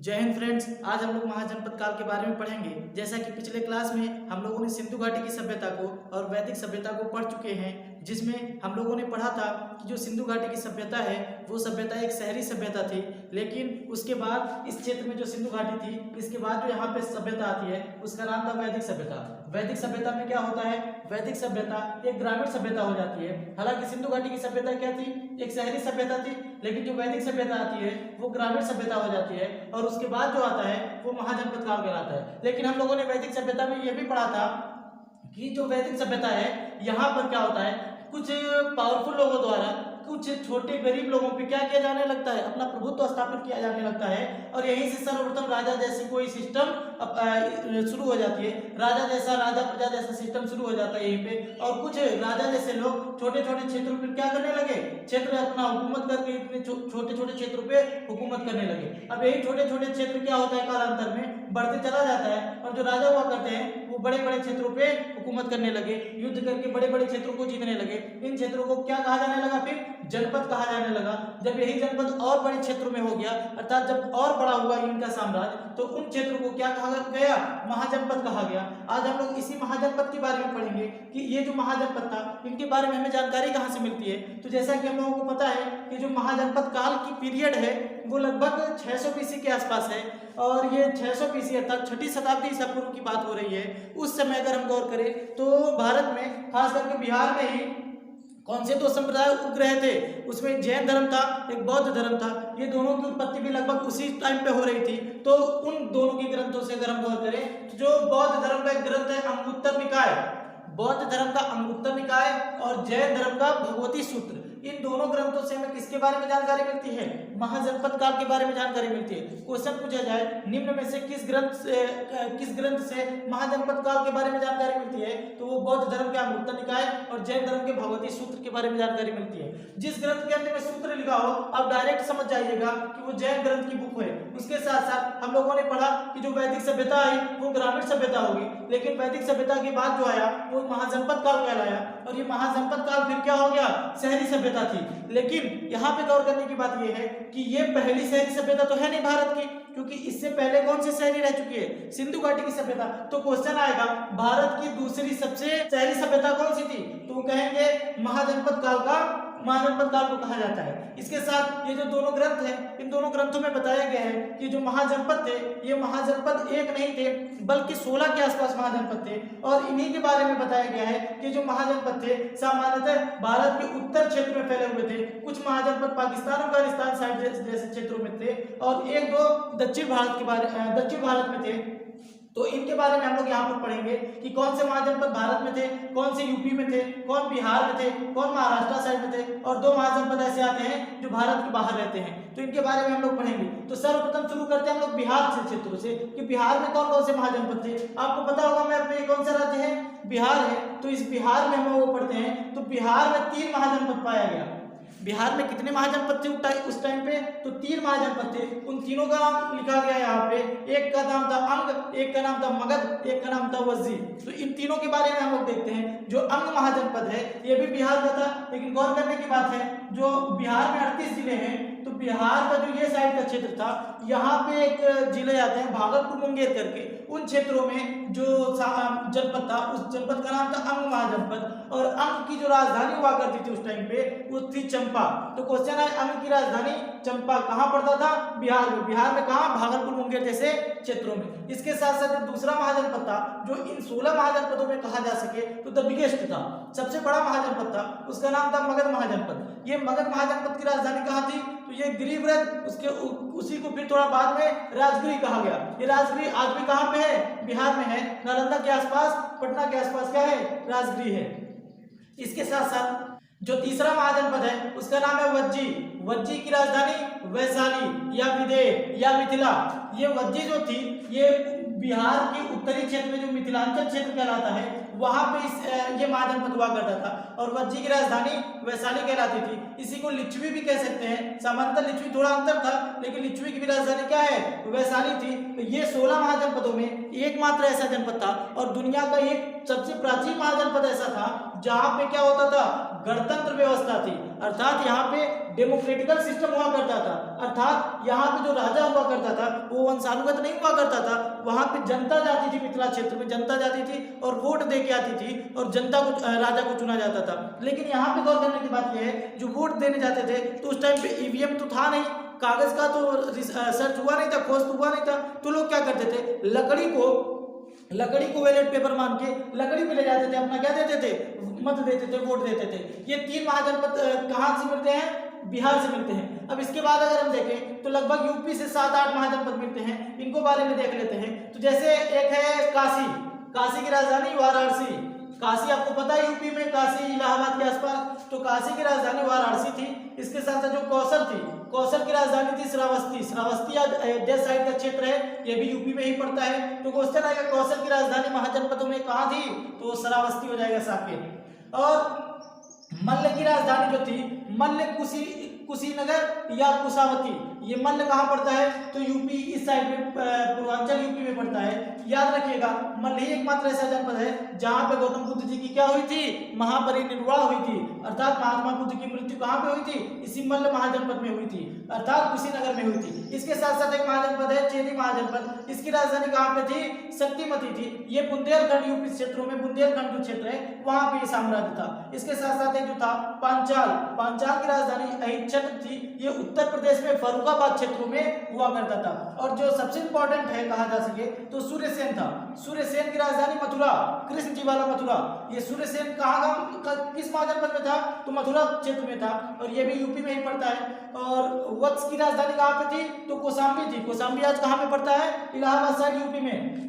जय हिंद फ्रेंड्स। आज हम लोग महाजनपद काल के बारे में पढ़ेंगे। जैसा कि पिछले क्लास में हम लोगों ने सिंधु घाटी की सभ्यता को और वैदिक सभ्यता को पढ़ चुके हैं, जिसमें हम लोगों ने पढ़ा था कि जो सिंधु घाटी की सभ्यता है वो सभ्यता एक शहरी सभ्यता थी, लेकिन उसके बाद इस क्षेत्र में जो सिंधु घाटी थी, इसके बाद जो यहाँ पे सभ्यता आती है उसका नाम था वैदिक सभ्यता। वैदिक सभ्यता में क्या होता है? वैदिक सभ्यता एक ग्रामीण सभ्यता हो जाती है। हालांकि सिंधु घाटी की सभ्यता क्या थी? एक शहरी सभ्यता थी, लेकिन जो वैदिक सभ्यता आती है वो ग्रामीण सभ्यता हो जाती है और उसके बाद जो आता है वो महाजनपद काल कहलाता है। लेकिन हम लोगों ने वैदिक सभ्यता में यह भी पढ़ा था कि जो वैदिक सभ्यता है यहाँ पर क्या होता है, कुछ पावरफुल लोगों द्वारा कुछ छोटे गरीब लोगों पे क्या किया जाने लगता है, अपना प्रभुत्व स्थापित किया जाने लगता है और यहीं से सर्वप्रथम राजा जैसी कोई सिस्टम शुरू हो जाती है। राजा प्रजा जैसा सिस्टम शुरू हो जाता है यहीं पे, और कुछ राजा जैसे लोग छोटे छोटे क्षेत्रों पर क्या करने लगे, क्षेत्र अपना हुकूमत करके इतने छोटे छोटे क्षेत्रों पे हुकूमत करने लगे। अब यही छोटे छोटे क्षेत्र क्या होता है, कालांतर में बढ़ते चला जाता है और जो राजा हुआ करते हैं वो बड़े बड़े क्षेत्रों पे हुकूमत करने लगे, युद्ध करके बड़े बड़े क्षेत्रों को जीतने लगे। इन क्षेत्रों को क्या कहा जाने लगा? फिर जनपद कहा जाने लगा। जब यही जनपद और बड़े क्षेत्रों में हो गया, अर्थात जब और बड़ा हुआ इनका साम्राज्य, तो उन क्षेत्रों को क्या कहा गया? महाजनपद कहा गया। आज हम लोग इसी महाजनपद के बारे में पढ़ेंगे कि ये जो महाजनपद था इनके बारे में हमें जानकारी कहाँ से मिलती है। तो जैसा कि हम लोगों को पता है कि जो महाजनपद काल की पीरियड है वो लगभग 600 BC के आसपास है और ये 600 BC अर्थात 6ठी शताब्दी ईसा पूर्व की बात हो रही है। उस समय अगर हम गौर करें तो भारत में खास करके बिहार में ही कौन से दो संप्रदाय उग रहे थे? उसमें जैन धर्म था, एक बौद्ध धर्म था। ये दोनों की उत्पत्ति भी लगभग उसी टाइम पे हो रही थी। तो उन दोनों के ग्रंथों से अगर हम गौर करें तो जो बौद्ध धर्म का एक ग्रंथ है अंगुत्तर निकाय, बौद्ध धर्म का अंगुत्तर निकाय और जैन धर्म का भगवती सूत्र, इन दोनों ग्रंथों से हमें किसके बारे में जानकारी मिलती है? महाजनपद काल के बारे में जानकारी मिलती है। क्वेश्चन पूछा जाए निम्न में से किस ग्रंथ से महाजनपद काल के बारे में जानकारी मिलती है, तो वो बौद्ध धर्म के अंगुत्तर निकाय और जैन धर्म के भगवती सूत्र के बारे में जानकारी मिलती है। जिस ग्रंथ के अंत में सूत्र लिखा हो आप डायरेक्ट समझ जाइएगा कि वो जैन ग्रंथ की बुक है। उसके साथ साथ हम लोगों ने पढ़ा कि जो वैदिक सभ्यता आई वो ग्रामीण सभ्यता होगी, लेकिन वैदिक सभ्यता के बाद जो आया वो महाजनपद काल कहलाया और ये महाजनपद काल फिर क्या हो गया? शहरी सभ्यता थी। लेकिन यहाँ पे गौर करने की बात यह है कि ये पहली शहरी सभ्यता तो है नहीं भारत की, क्योंकि इससे पहले कौन सी शहरी रह चुकी है? सिंधु घाटी की सभ्यता। तो क्वेश्चन आएगा भारत की दूसरी सबसे शहरी सभ्यता कौन सी थी? तो कहेंगे महाजनपद काल को कहा जाता है। इसके साथ ये जो दोनों ग्रंथ हैं, इन दोनों ग्रंथों में बताया गया है कि जो महाजनपद थे ये महाजनपद एक नहीं थे बल्कि 16 के आसपास महाजनपद थे और इन्हीं के बारे में बताया गया है कि जो महाजनपद थे सामान्यतः भारत के उत्तर क्षेत्र में फैले हुए थे। कुछ महाजनपद पाकिस्तान अफगानिस्तान साइड जैसे क्षेत्रों में थे और एक दो दक्षिण भारत में थे। तो इनके बारे में हम लोग यहाँ पर पढ़ेंगे कि कौन से महाजनपद भारत में थे, कौन से यूपी में थे, कौन बिहार में थे, कौन महाराष्ट्र साइड में थे और दो महाजनपद ऐसे आते हैं जो भारत के बाहर रहते हैं। तो इनके बारे में हम लोग पढ़ेंगे। तो सर्वप्रथम शुरू करते हैं हम लोग बिहार से क्षेत्रों से कि बिहार में कौन कौन से महाजनपद थे। आपको पता होगा मैप में कौन सा राज्य है? बिहार है। तो इस बिहार में हम वो पढ़ते हैं तो बिहार में 3 महाजनपद पाया गया। बिहार में कितने महाजनपद थे उस टाइम पे? तो 3 महाजनपद थे। उन तीनों का नाम लिखा गया यहाँ पे, एक का नाम था अंग, एक का नाम था मगध, एक का नाम था वज्जी। तो इन तीनों के बारे में हम लोग देखते हैं। जो अंग महाजनपद है ये भी बिहार का था, लेकिन गौर करने की बात है जो बिहार में 38 जिले हैं, तो बिहार का जो ये साइड का क्षेत्र था यहाँ पे एक जिले आते हैं भागलपुर मुंगेर करके। उन क्षेत्रों में जो जनपद था उस जनपद का नाम था अंग महाजनपद और अंग की जो राजधानी हुआ करती थी उस टाइम पे वो थी चंपा। तो क्वेश्चन है अंग की राजधानी चंपा कहाँ पड़ता था? बिहार में। बिहार में कहाँ? भागलपुर मुंगेर जैसे क्षेत्रों में। इसके साथ साथ दूसरा महाजनपद था जो इन 16 महाजनपदों में कहा जा सके तो द बिगेस्ट था, सबसे बड़ा महाजनपद था, उसका नाम था मगध महाजनपद। ये मगध महाजनपद की राजधानी कहाँ थी? तो ये गिरिव्रत, उसी को फिर थोड़ा बाद में राजगिरी कहा गया। ये राजगिरी आज भी कहाँ पे है? बिहार में है। नालंदा के आसपास, पटना के आसपास क्या है? राजगिरी है। इसके साथ साथ जो तीसरा महाजनपद है उसका नाम है वज्जी। वज्जी की राजधानी वैशाली या विदेह या मिथिला। ये वज्जी जो थी ये बिहार के उत्तरी क्षेत्र में जो मिथिलांचल क्षेत्र कहलाता है वहां पे ये महाजनपद हुआ करता था और वज्जी की राजधानी वैशाली कहलाती थी। इसी को लिच्छवी भी कह सकते हैं। सामान्यतः लिच्छवी थोड़ा अंतर था, लेकिन लिच्छवी की भी राजधानी क्या है? वैशाली थी। तो ये 16 महाजनपदों में एकमात्र ऐसा जनपद था और दुनिया का एक सबसे प्राचीन महाजनपद ऐसा था जहाँ पे क्या होता था, गणतंत्र व्यवस्था थी, अर्थात यहाँ पे डेमोक्रेटिकल सिस्टम हुआ करता था, अर्थात यहाँ पे जो राजा हुआ करता था वो वंशानुगत नहीं हुआ करता था, वहाँ पे जनता जाती थी, मिथिला क्षेत्र में जनता जाती थी और वोट दे के आती थी और जनता को राजा को चुना जाता था। लेकिन यहाँ पे गौर करने की बात यह है, जो वोट देने जाते थे तो उस टाइम पे ईवीएम तो था नहीं, कागज का तो सर्च हुआ नहीं था, खोज तो हुआ नहीं था, तो लोग क्या करते थे, लकड़ी को बैलेट पेपर मान के लकड़ी पे ले जाते थे, अपना क्या देते थे, मत देते थे, वोट देते थे। ये 3 महाजनपद कहाँ से मिलते हैं, बिहार से मिलते हैं। अब इसके बाद अगर हम देखें तो लगभग यूपी से 7-8 महाजनपद मिलते हैं, इनको बारे में देख लेते हैं। तो जैसे एक है काशी की राजधानी वाराणसी, काशी आपको पता है यूपी में, काशी इलाहाबाद के आसपास, तो काशी की राजधानी वाराणसी थी। इसके साथ साथ जो कौशल की राजधानी थी श्रावस्ती अयोध्या साइड का क्षेत्र है, ये भी यूपी में ही पड़ता है। तो क्वेश्चन आएगा कौशल की राजधानी महाजनपदों में कहाँ थी, तो श्रावस्ती हो जाएगा साकेत। और मल्ल की राजधानी जो थी, मल्ल कुशीनगर या कुशावती, ये मल्ल कहाँ पड़ता है, तो यूपी इस साइड में, पूर्वांचल यूपी में पड़ता है। याद रखिएगा मल्ल ही एकमात्र ऐसा जनपद है जहाँ पे गौतम बुद्ध जी की क्या हुई थी, महापरिनिर्वाण हुई थी, अर्थात महात्मा बुद्ध की मृत्यु कहाँ पे हुई थी, इसी मल्ल महाजनपद में हुई थी, अर्थात कुशीनगर में हुई थी। इसके साथ साथ एक महाजनपद है चेदी महाजनपद, इसकी राजधानी कहाँ पे थी, शक्तिमती थी। ये बुंदेलखंड यूपी क्षेत्रों में, बुंदेलखंड जो क्षेत्र है वहां पे साम्राज्य था। इसके साथ साथ एक जो था पांचाल की राजधानी अहिच्छत्र थी, ये उत्तर प्रदेश में फर्रुखाबाद क्षेत्रों में हुआ करता था। और जो सबसे इंपॉर्टेंट है कहा जा सके तो सूर्यसेन था, सूर्यसेन की राजधानी मथुरा, कृष्ण जी वाला मथुरा। ये सूर्यसेन कहाँ किस महाजनपद में था, तो मथुरा क्षेत्र में था, और ये भी यूपी में ही पड़ता है। और वत्स की राजधानी कहाँ पे थी, तो कौशाम्बी थी, कौशाम्बी आज कहाँ पे पड़ता है, इलाहाबाद साइड यूपी में।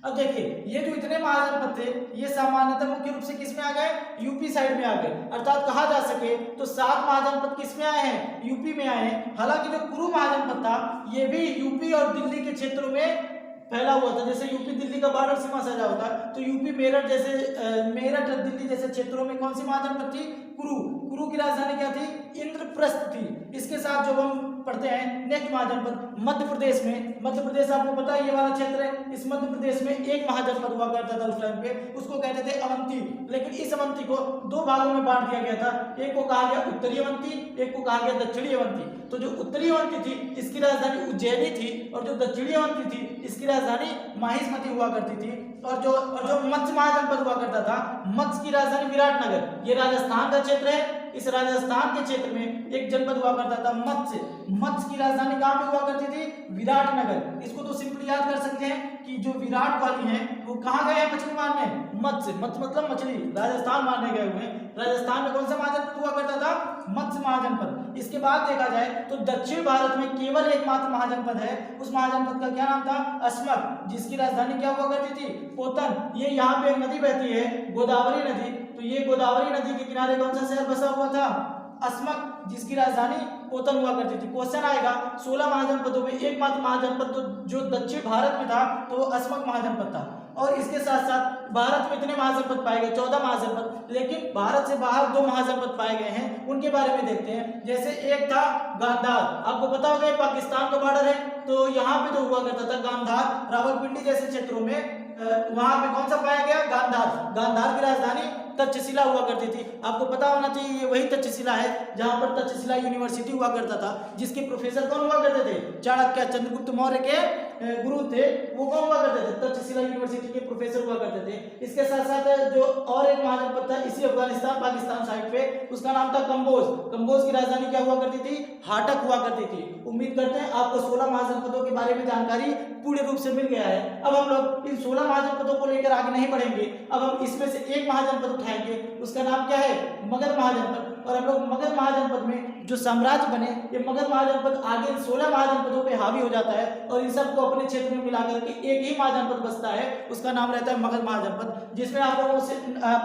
अब देखिए ये जो इतने महाजनपद थे ये सामान्यतः मुख्य रूप से किस में आ गए, यूपी साइड में आ गए, अर्थात कहा जा सके तो 7 महाजनपद किस में आए हैं, यूपी में आए हैं। हालांकि जो कुरु महाजनपद था ये भी यूपी और दिल्ली के क्षेत्रों में फैला हुआ था। जैसे यूपी दिल्ली का बॉर्डर सीमा सजा होता है, तो यूपी मेरठ दिल्ली जैसे क्षेत्रों में कौन सी महाजनपद थी, कुरु की राजधानी क्या थी, इंद्रप्रस्थ थी। इसके साथ जो हम पढ़ते हैं नेक्स्ट महाजनपद मध्य प्रदेश आपको पता है ये वाला क्षेत्र है। इस मध्य प्रदेश में एक महाजनपद हुआ करता था उस टाइम पे, उसको कहते थे अवंती। लेकिन इस अवंती को 2 भागों में बांट दिया गया था, एक को कहा गया उत्तरी अवंती, एक को कहा गया दक्षिणी अवंती। तो जो उत्तरी अवंती थी इसकी राजधानी उज्जैनी थी, और जो दक्षिणी अवंती थी इसकी राजधानी माहिष्मती हुआ करती थी। और जो मत्स्य महाजनपद हुआ करता था, मत्स्य की राजधानी विराटनगर, ये राजस्थान का क्षेत्र है। इस राजस्थान के क्षेत्र में एक जनपद हुआ करता था मत्स्य की राजधानी कहाँ पे हुआ करती थी, विराटनगर। इसको तो सिंपली याद कर सकते हैं कि जो विराट वाली है वो कहाँ गए हैं मछली मारने, मत्स्य मतलब मछली, राजस्थान मारने गए हुए हैं। राजस्थान में कौन सा महाजनपद हुआ करता था, मत्स्य महाजनपद। इसके बाद देखा जाए तो दक्षिण भारत में केवल एकमात्र महाजनपद है, उस महाजनपद का क्या नाम था, अस्मक, जिसकी राजधानी क्या हुआ करती थी, पोतन। ये यहाँ पे एक नदी बहती है गोदावरी नदी, तो ये गोदावरी नदी के किनारे कौन सा शहर बसा हुआ था, अस्मक, जिसकी राजधानी पोतन हुआ करती थी। क्वेश्चन आएगा 16 महाजनपदों में एकमात्र महाजनपद तो जो दक्षिण भारत में था तो वो अस्मक महाजनपद था। और इसके साथ साथ भारत में इतने महाजनपद पाए गए 14 महाजनपद, लेकिन भारत से बाहर 2 महाजनपद पाए गए हैं, उनके बारे में देखते हैं। जैसे एक था गांधार, आपको पता होगा पाकिस्तान का बॉर्डर है, तो यहाँ पे जो हुआ करता था गांधार, रावलपिंडी जैसे क्षेत्रों में वहां पे कौन सा पाया गया, गांधार की राजधानी तक्षशिला हुआ करती थी। आपको पता होना चाहिए ये वही तक्षशिला है जहां पर तक्षशिला यूनिवर्सिटी हुआ करता था, जिसके प्रोफेसर कौन हुआ करते थे, चाणक्य, चंद्रगुप्त मौर्य के गुरु थे, वो कौन हुआ करते थे, तक्षशिला यूनिवर्सिटी के प्रोफेसर हुआ करते थे। इसके साथ साथ जो और एक महाजनपद था इसी अफगानिस्तान पाकिस्तान साइड पे, उसका नाम था कंबोज की राजधानी क्या हुआ करती थी, हाटक हुआ करती थी। उम्मीद करते हैं आपको 16 महाजनपदों के बारे में जानकारी पूर्ण रूप से मिल गया है। अब हम लोग इन 16 महाजनपदों को लेकर आगे नहीं बढ़ेंगे, अब हम इसमें से एक महाजनपद उठाएंगे, उसका नाम क्या है, मगध महाजनपद। और हम लोग मगध महाजनपद में जो साम्राज्य बने, ये मगध महाजनपद आगे 16 महाजनपदों पे हावी हो जाता है और इन सबको अपने क्षेत्र में मिलाकर के एक ही महाजनपद बचता है, उसका नाम रहता है मगध महाजनपद। जिसमें आप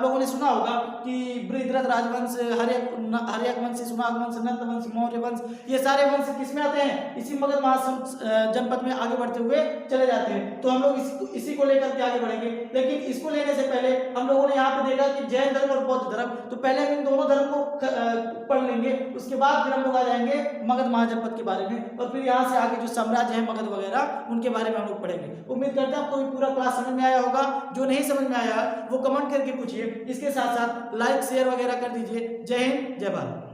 लोगों ने सुना होगा कि बृहद्रथ राजवंश, हर्यक वंश, सुनाग वंश, नंद वंश, मौर्य वंश, ये सारे वंश किसमें आते हैं, इसी मगध महाजनपद में आगे बढ़ते हुए चले जाते हैं। तो हम लोग इसी को लेकर के आगे बढ़ेंगे, लेकिन इसको लेने से पहले हम लोगों ने यहाँ पे देखा कि जैन धर्म और बौद्ध धर्म, तो पहले हम इन दोनों धर्म को पढ़ लेंगे, उसके बाद बाद फिर हम लोग आ जाएंगे मगध महाजनपद के बारे में, और फिर यहाँ से आगे जो साम्राज्य है मगध वगैरह उनके बारे में हम लोग पढ़ेंगे। उम्मीद करते हैं आपको पूरा क्लास समझ में आया होगा। जो नहीं समझ में आया वो कमेंट करके पूछिए, इसके साथ साथ लाइक शेयर वगैरह कर दीजिए। जय हिंद, जय भारत।